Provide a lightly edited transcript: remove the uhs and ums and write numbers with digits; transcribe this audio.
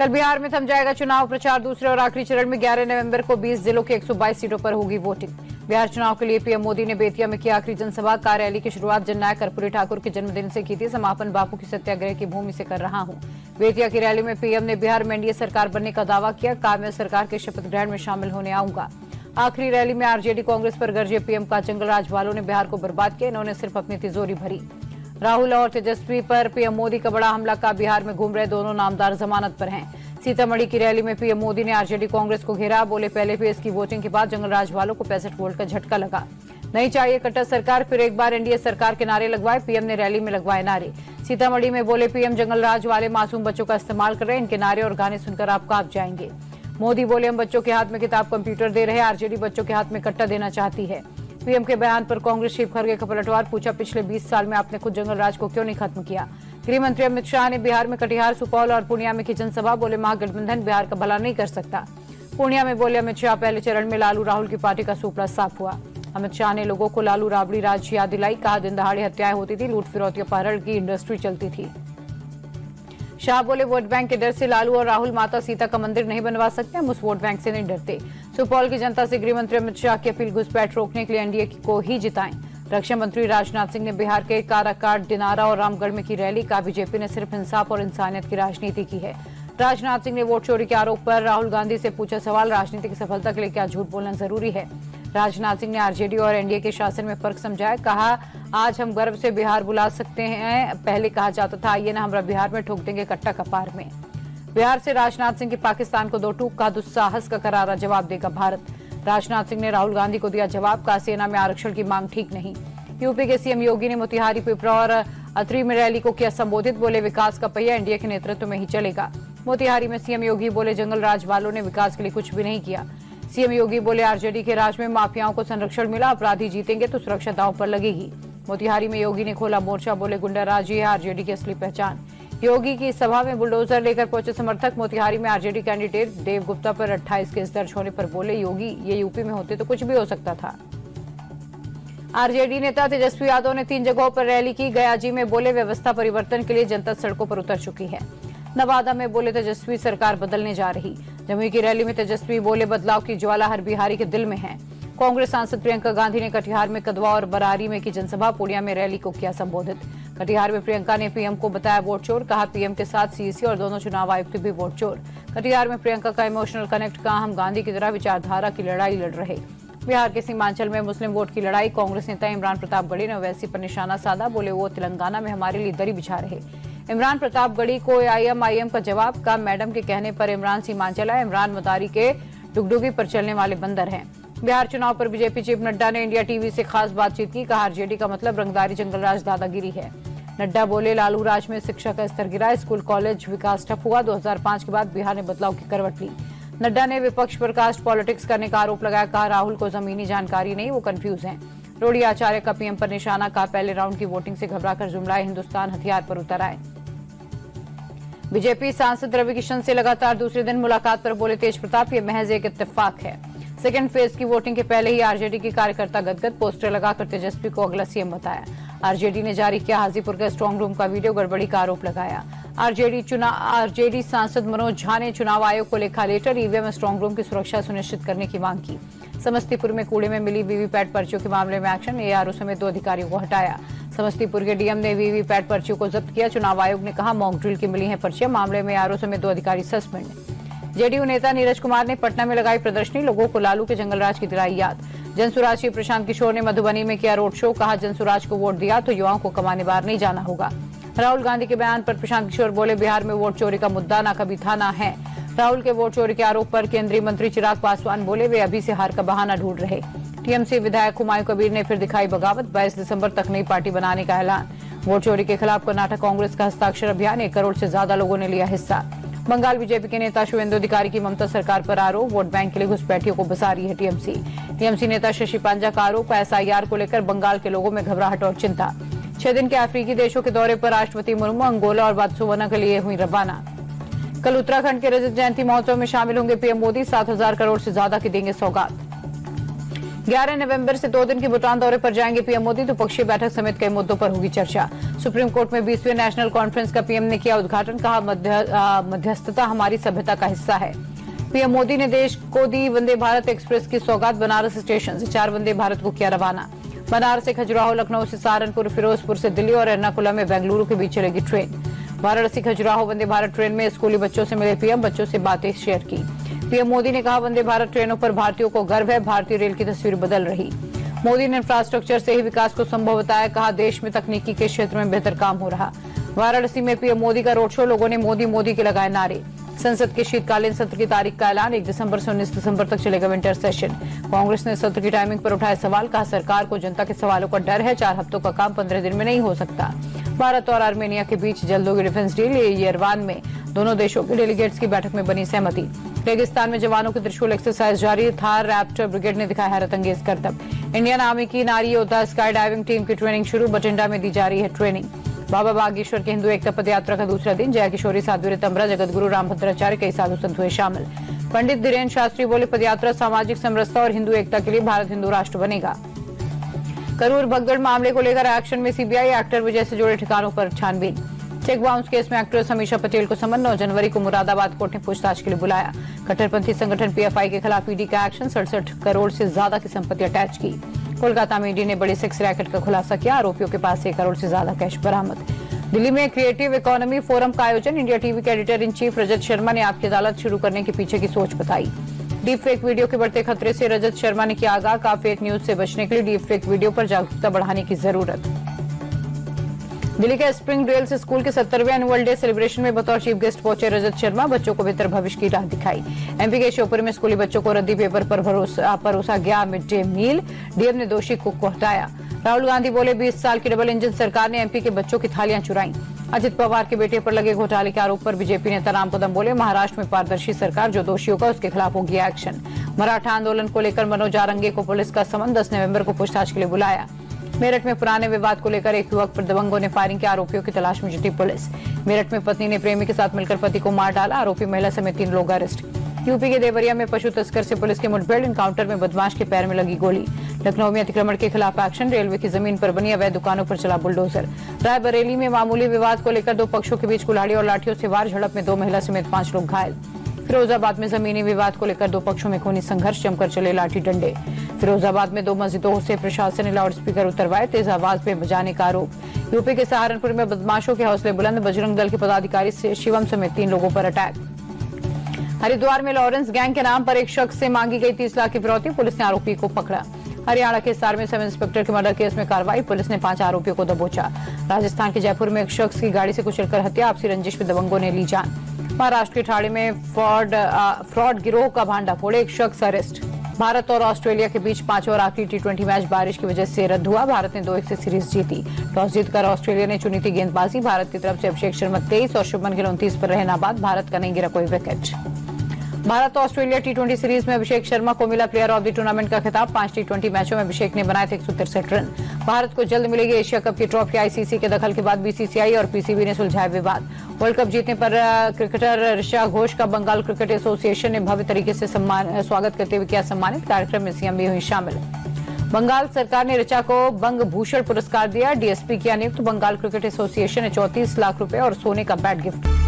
कल बिहार में थम जाएगा चुनाव प्रचार। दूसरे और आखिरी चरण में 11 नवंबर को 20 जिलों के 122 सीटों पर होगी वोटिंग। बिहार चुनाव के लिए पीएम मोदी ने बेतिया में किया आखिरी जनसभा। कार रैली की शुरुआत जननायक कर्पूरी ठाकुर के जन्मदिन से की थी। समापन बापू की सत्याग्रह की भूमि से कर रहा हूं। बेतिया की रैली में पीएम ने बिहार में एनडीए सरकार बनने का दावा किया। काव्य सरकार के शपथ ग्रहण में शामिल होने आऊंगा। आखिरी रैली में आरजेडी कांग्रेस पर गरजे पीएम का जंगल राज वालों ने बिहार को बर्बाद किया। इन्होंने सिर्फ अपनी तिजोरी भरी। राहुल और तेजस्वी पर पीएम मोदी का बड़ा हमला का बिहार में घूम रहे दोनों नामदार जमानत पर हैं। सीतामढ़ी की रैली में पीएम मोदी ने आरजेडी कांग्रेस को घेरा। बोले पहले फेज की वोटिंग के बाद जंगल राज वालों को 65 वोल्ट का झटका लगा। नहीं चाहिए कट्टर सरकार, फिर एक बार एनडीए सरकार के नारे लगवाए। पीएम ने रैली में लगवाए नारे। सीतामढ़ी में बोले पीएम जंगल राज वाले मासूम बच्चों का इस्तेमाल कर रहे हैं। इनके नारे और गाने सुनकर आप कांप जाएंगे। मोदी बोले हम बच्चों के हाथ में किताब कंप्यूटर दे रहे हैं। आरजेडी बच्चों के हाथ में कट्टा देना चाहती है। पीएम के बयान पर कांग्रेस चीफ खड़गे का पलटवार। पूछा पिछले 20 साल में आपने खुद जंगल राज को क्यों नहीं खत्म किया। गृह मंत्री अमित शाह ने बिहार में कटिहार, सुपौल और पूर्णिया में की जनसभा। बोले महागठबंधन बिहार का भला नहीं कर सकता। पूर्णिया में बोले अमित शाह पहले चरण में लालू राहुल की पार्टी का सुपड़ा साफ हुआ। अमित शाह ने लोगों को लालू राबड़ी राज याद दिलाई। कहा दिन दहाड़े हत्याएं होती थी, लूट फिरौती अपहरण की इंडस्ट्री चलती थी। शाह बोले वोट बैंक के डर से लालू और राहुल माता सीता का मंदिर नहीं बनवा सकते। हम उस वोट बैंक से नहीं डरते। सुपौल की जनता से गृह मंत्री अमित शाह की अपील घुसपैठ रोकने के लिए एनडीए को ही जिताएं। रक्षा मंत्री राजनाथ सिंह ने बिहार के काराकाट, दिनारा और रामगढ़ में की रैली। कहा बीजेपी ने सिर्फ इंसाफ और इंसानियत की राजनीति की है। राजनाथ सिंह ने वोट चोरी के आरोप पर राहुल गांधी से पूछा सवाल। राजनीति की सफलता के लिए क्या झूठ बोलना जरूरी है। राजनाथ सिंह ने आरजेडी और एनडीए के शासन में फर्क समझाया। कहा आज हम गर्व से बिहार बुला सकते हैं। पहले कहा जाता था आइए ना हमरा बिहार में ठोक देंगे कट्टा कपार में। बिहार से राजनाथ सिंह की पाकिस्तान को 2 टूक का दुस्साहस का करारा जवाब देगा भारत। राजनाथ सिंह ने राहुल गांधी को दिया जवाब। कहा सेना में आरक्षण की मांग ठीक नहीं। यूपी के सीएम योगी ने मोतिहारी, पिपरा और अतरी में रैली को किया संबोधित। बोले विकास का पहिया एनडीए के नेतृत्व में ही चलेगा। मोतिहारी में सीएम योगी बोले जंगल राज वालों ने विकास के लिए कुछ भी नहीं किया। सीएम योगी बोले आरजेडी के राज में माफियाओं को संरक्षण मिला। अपराधी जीतेंगे तो सुरक्षा दांव पर लगेगी। मोतिहारी में योगी ने खोला मोर्चा। बोले गुंडाराज ही है आरजेडी की असली पहचान। योगी की सभा में बुलडोजर लेकर पहुंचे समर्थक। मोतिहारी में आरजेडी कैंडिडेट देव गुप्ता पर 28 केस दर्ज होने पर बोले योगी ये यूपी में होते तो कुछ भी हो सकता था। आरजेडी नेता तेजस्वी यादव ने 3 जगहों पर रैली की। गयाजी में बोले व्यवस्था परिवर्तन के लिए जनता सड़कों पर उतर चुकी है। नवादा में बोले तेजस्वी सरकार बदलने जा रही। जमुई की रैली में तेजस्वी बोले बदलाव की ज्वाला हर बिहारी के दिल में है। कांग्रेस सांसद प्रियंका गांधी ने कटिहार में कदवा और बरारी में की जनसभा। पूर्णिया में रैली को किया संबोधित। कटिहार में प्रियंका ने पीएम को बताया वोट चोर। कहा पीएम के साथ सीईसी और दोनों चुनाव आयुक्त भी वोट चोर। कटिहार में प्रियंका का इमोशनल कनेक्ट। कहा हम गांधी की तरह विचारधारा की लड़ाई लड़ रहे। बिहार के सीमांचल में मुस्लिम वोट की लड़ाई। कांग्रेस नेता इमरान प्रतापगढ़ी ने ओवैसी पर निशाना साधा। बोले वो तेलंगाना में हमारे लिए दरी बिछा रहे। इमरान प्रतापगढ़ी को आईएम का जवाब। का मैडम के कहने पर इमरान सीमांचल है। इमरान मदारी के डुगडुगी पर चलने वाले बंदर हैं। बिहार चुनाव पर बीजेपी चीफ नड्डा ने इंडिया टीवी से खास बातचीत की। कहा आरजेडी का मतलब रंगदारी, जंगलराज, दादागिरी है। नड्डा बोले लालू राज में शिक्षा का स्तर गिरा, स्कूल कॉलेज विकास ठप हुआ। 2005 के बाद बिहार ने बदलाव की करवट ली। नड्डा ने विपक्ष पर कास्ट पॉलिटिक्स करने का आरोप लगाया। कहा राहुल को जमीनी जानकारी नहीं, वो कंफ्यूज हैं। रोडी आचार्य का पीएम पर निशाना। कहा पहले राउंड की वोटिंग से घबराकर जुमलाए हिंदुस्तान हथियार पर उतर आए। बीजेपी सांसद रवि किशन से लगातार दूसरे दिन मुलाकात पर बोले तेज प्रताप ये महज एक इत्तेफाक है। सेकेंड फेज की वोटिंग के पहले ही आरजेडी के कार्यकर्ता गदगद। पोस्टर लगाकर तेजस्वी को अगला सीएम बताया। आरजेडी ने जारी किया हाजीपुर के स्ट्रांग रूम का वीडियो। गड़बड़ी का आरोप लगाया। आरजेडी सांसद मनोज झा ने चुनाव आयोग को लिखा लेटर। ईवीएम स्ट्रांग रूम की सुरक्षा सुनिश्चित करने की मांग की। समस्तीपुर में कूड़े में मिली वीवीपैट पर्चियों के मामले में एक्शन। एआरओ समेत 2 अधिकारियों को हटाया। समस्तीपुर के डीएम ने वीवीपैट पर्चियों को जब्त किया। चुनाव आयोग ने कहा मॉक ड्रिल की मिली है पर्चियां। मामले में एआरओ समेत 2 अधिकारी सस्पेंड। जेडीयू नेता नीरज कुमार ने पटना में लगाई प्रदर्शनी। लोगों को लालू के जंगलराज की दिलाई याद। जनसुराज के प्रशांत किशोर ने मधुबनी में किया रोड शो। कहा जनसुराज को वोट दिया तो युवाओं को कमाने बाहर नहीं जाना होगा। राहुल गांधी के बयान पर प्रशांत किशोर बोले बिहार में वोट चोरी का मुद्दा ना कभी था ना है। राहुल के वोट चोरी के आरोप पर केंद्रीय मंत्री चिराग पासवान बोले वे अभी से हार का बहाना ढूंढ रहे। टीएमसी विधायक हुमायूं कबीर ने फिर दिखाई बगावत। 22 दिसंबर तक नई पार्टी बनाने का ऐलान। वोट चोरी के खिलाफ कर्नाटक कांग्रेस का हस्ताक्षर अभियान। 1 करोड़ से ज्यादा लोगों ने लिया हिस्सा। बंगाल बीजेपी के नेता शुवेंदु अधिकारी की ममता सरकार पर आरोप। वोट बैंक के लिए घुसपैठियों को बसा रही है टीएमसी नेता शशि पांजा का आरोप। एसआईआर को लेकर बंगाल के लोगों में घबराहट और चिंता। 6 दिन के अफ्रीकी देशों के दौरे पर राष्ट्रपति मुर्मू अंगोला और बोत्सवाना के लिए हुई रवाना। कल उत्तराखंड के रजत जयंती महोत्सव में शामिल होंगे पीएम मोदी। 7,000 करोड़ से ज्यादा की देंगे सौगात। 11 नवंबर से 2 दिन के भूटान दौरे पर जाएंगे पीएम मोदी, तो पक्षीय बैठक समेत कई मुद्दों पर होगी चर्चा। सुप्रीम कोर्ट में 20वीं नेशनल कॉन्फ्रेंस का पीएम ने किया उद्घाटन, कहा मध्यस्थता हमारी सभ्यता का हिस्सा है। पीएम मोदी ने देश को दी वंदे भारत एक्सप्रेस की सौगात, बनारस स्टेशन से 4 वंदे भारत को किया रवाना। बनारस से खजुराहो, लखनऊ से सहारनपुर, फिरोजपुर से दिल्ली और एर्नाकुलम में बेंगलुरु के बीच चलेगी ट्रेन। वाराणसी खजुराहो वंदे भारत ट्रेन में स्कूली बच्चों से मिले पीएम, बच्चों से बातें शेयर की। पीएम मोदी ने कहा वंदे भारत ट्रेनों पर भारतीयों को गर्व है, भारतीय रेल की तस्वीर बदल रही। मोदी ने इंफ्रास्ट्रक्चर से ही विकास को संभव बताया, कहा देश में तकनीकी के क्षेत्र में बेहतर काम हो रहा। वाराणसी में पीएम मोदी का रोड शो, लोगों ने मोदी मोदी के लगाए नारे। संसद के शीतकालीन सत्र की तारीख का ऐलान, 1 दिसंबर से 19 दिसंबर तक चलेगा विंटर सेशन। कांग्रेस ने सत्र की टाइमिंग पर उठाए सवाल, कहा सरकार को जनता के सवालों का डर है, 4 हफ्तों का काम 15 दिन में नहीं हो सकता। भारत और आर्मेनिया के बीच जल्द होगी डिफेंस डील, येरेवान में दोनों देशों के डेलीगेट्स की बैठक में बनी सहमति। रेगिस्तान में जवानों की त्रिशूल एक्सरसाइज जारी, थार रैप्टर ब्रिगेड ने दिखाया हैरतअंगेज करतब। इंडियन आर्मी की नारी योद्धा स्काई डाइविंग टीम की ट्रेनिंग शुरू, बठिंडा में दी जा रही है ट्रेनिंग। बाबा बागेश्वर के हिंदू एकता पद यात्रा का दूसरा दिन, जया किशोरी, साध्वी तमरा, जगत गुरु रामभद्राचार्य, कई साधु संत हुए शामिल। पंडित धीरेन्द्र शास्त्री बोले पदयात्रा सामाजिक समरसता और हिंदू एकता के लिए भारत हिंदू राष्ट्र बनेगा। करूर भगदड़ मामले को लेकर एक्शन में सीबीआई, एक्टर विजय से जुड़े ठिकानों पर छानबीन। चेक बाउंस केस में एक्ट्रेस समीक्षा पटेल को समन, 9 जनवरी को मुरादाबाद कोर्ट ने पूछताछ के लिए बुलाया। कट्टरपंथी संगठन पीएफआई के खिलाफ ईडी का एक्शन, 67 करोड़ से ज्यादा की संपत्ति अटैच की। कोलकाता में ईडी ने बड़ी सेक्स रैकेट का खुलासा किया, आरोपियों के पास 1 करोड़ से ज्यादा कैश बरामद। दिल्ली में क्रिएटिव इकोनॉमी फोरम का आयोजन, इंडिया टीवी के editor in chief Rajat Sharma ने आपकी अदालत शुरू करने के पीछे की सोच बताई। डीप फेक वीडियो के बढ़ते खतरे से रजत शर्मा ने किया आगाह, कहा फेक न्यूज से बचने के लिए डीप फेक वीडियो पर जागरूकता बढ़ाने की जरूरत। दिल्ली के स्प्रिंग डेल्स स्कूल के 70वें एनुअल डे सेलिब्रेशन में बतौर चीफ गेस्ट पहुंचे रजत शर्मा, बच्चों को बेहतर भविष्य की राह दिखाई। एमपी के श्योपुर में स्कूली बच्चों को रद्दी पेपर पर परोसा गया मिड डे मील, डीएम ने दोषी कुक को हटाया। राहुल गांधी बोले 20 साल की डबल इंजन सरकार ने एमपी के बच्चों की थालियां चुराई। अजित पवार के बेटे पर लगे घोटाले के आरोप पर बीजेपी नेता राम कदम बोले महाराष्ट्र में पारदर्शी सरकार, जो दोषी होगा उसके खिलाफ होगी एक्शन। मराठा आंदोलन को लेकर मनोज आरंगे को पुलिस का समन, 10 नवंबर को पूछताछ के लिए बुलाया। मेरठ में पुराने विवाद को लेकर एक युवक पर दबंगों ने फायरिंग की, आरोपियों की तलाश में जुटी पुलिस। मेरठ में पत्नी ने प्रेमी के साथ मिलकर पति को मार डाला, आरोपी महिला समेत 3 लोग अरेस्ट। यूपी के देवरिया में पशु तस्कर से पुलिस की मुठभेड़, इनकाउंटर में बदमाश के पैर में लगी गोली। लखनऊ में अतिक्रमण के खिलाफ एक्शन, रेलवे की जमीन पर बनी अवैध दुकानों पर चला बुलडोजर। रायबरेली में मामूली विवाद को लेकर 2 पक्षों के बीच कुल्हाड़ी और लाठियों से वार, झड़प में 2 महिला समेत 5 लोग घायल। फिरोजाबाद में जमीनी विवाद को लेकर 2 पक्षों में खूनी संघर्ष, जमकर चले लाठी डंडे। फिरोजाबाद में 2 मस्जिदों से प्रशासन ने लाउड स्पीकर उतरवाए, तेज आवाज में बजाने का आरोप। यूपी के सहारनपुर में बदमाशों के हौसले बुलंद, बजरंग दल के पदाधिकारी से शिवम समेत 3 लोगों पर अटैक। हरिद्वार में लॉरेंस गैंग के नाम पर एक शख्स से मांगी गई 30 लाख की फिरौती, पुलिस ने आरोपी को पकड़ा। हरियाणा के हिसार में सब इंस्पेक्टर के मर्डर केस में कार्रवाई, पुलिस ने 5 आरोपियों को दबोचा। राजस्थान के जयपुर में एक शख्स की गाड़ी से कुचलकर हत्या, आपसी रंजिश में दबंगों ने ली जान। महाराष्ट्र के ठाणे में फ्रॉड गिरोह का भांडाफोड़, एक शख्स अरेस्ट। भारत और ऑस्ट्रेलिया के बीच 5वां और आखिरी टी20 मैच बारिश की वजह से रद्द हुआ, भारत ने 2-1 से सीरीज जीती। टॉस जीतकर ऑस्ट्रेलिया ने चुनी थी गेंदबाजी, भारत की तरफ से अभिषेक शर्मा 23 और शुभमन गिल 29 पर रहे नाबाद, भारत का नहीं गिरा कोई विकेट। भारत ऑस्ट्रेलिया टी20 सीरीज में अभिषेक शर्मा को मिला प्लेयर ऑफ द टूर्नामेंट का खिताब, 5 टी20 मैचों में अभिषेक ने बनाए थे 163 रन। भारत को जल्द मिलेगी एशिया कप की ट्रॉफी, आईसीसी के दखल के बाद बीसीसीआई और पीसीबी ने सुलझाया विवाद। वर्ल्ड कप जीतने पर क्रिकेटर ऋषा घोष का बंगाल क्रिकेट एसोसिएशन ने भव्य तरीके से स्वागत करते हुए किया सम्मानित, कार्यक्रम में सीएम भी हुई शामिल। बंगाल सरकार ने ऋचा को बंग भूषण पुरस्कार दिया, डीएसपी किया नियुक्त, बंगाल क्रिकेट एसोसिएशन ने 34 लाख रुपए और सोने का बैट गिफ्ट।